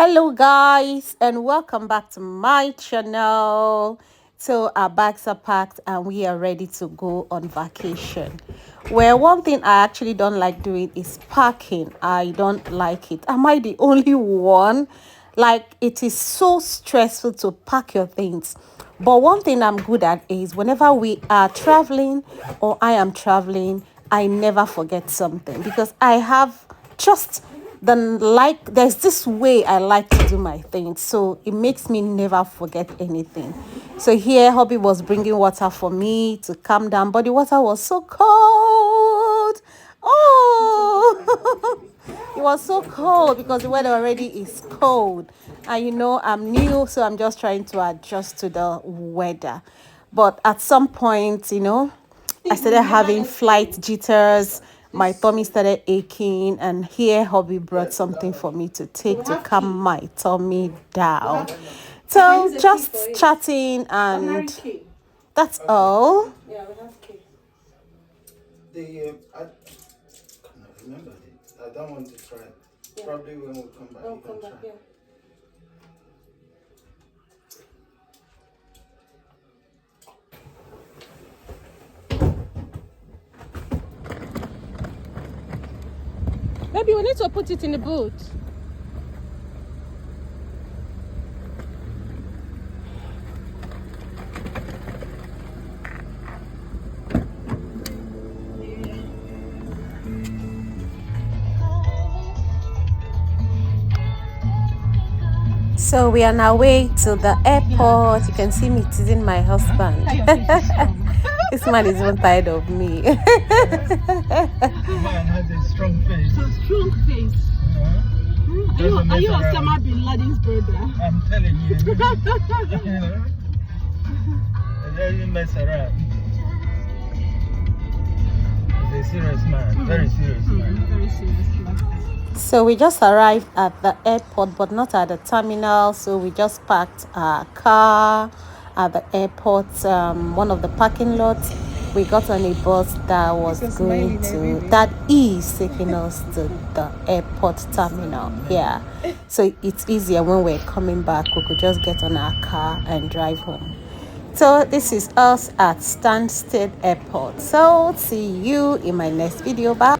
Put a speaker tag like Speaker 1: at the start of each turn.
Speaker 1: Hello guys, and welcome back to my channel. So our bags are packed and we are ready to go on vacation. Well, one thing I actually don't like doing is packing. I don't like it. Am I the only one? Like, it is so stressful to pack your things. But one thing I'm good at is whenever we are traveling or I am traveling, I never forget something because I have just there's this way I like to do my things, so it makes me never forget anything. So here hubby was bringing water for me to calm down, but the water was so cold. Oh it was so cold because the weather already is cold, and I'm new, so I'm just trying to adjust to the weather. But at some point, I started having flight jitters. My tummy started aching, and here hubby brought something for me to take to calm my tummy down. So just chatting, and that's all.
Speaker 2: Yeah, we have cake. I cannot remember it. I don't want to try. Yeah. Probably when we come back.
Speaker 1: We'll come back, yeah. Maybe we need to put it in the boot. So we are on our way to the airport. You can see me teasing my husband. This man is even tired of me.
Speaker 2: This man has a strong face.
Speaker 3: A strong face. Are you Osama bin Laden's brother?
Speaker 2: I'm telling you. It doesn't mess around. He's a serious man. Very serious man.
Speaker 3: Very serious man.
Speaker 1: So we just arrived at the airport, but not at the terminal. So we just parked our car at the airport, one of the parking lots. We got on a bus that is taking us to the airport terminal. Yeah, so it's easier when we're coming back. We could just get on our car and drive home. So this is us at Stansted Airport. So see you in my next video. Bye.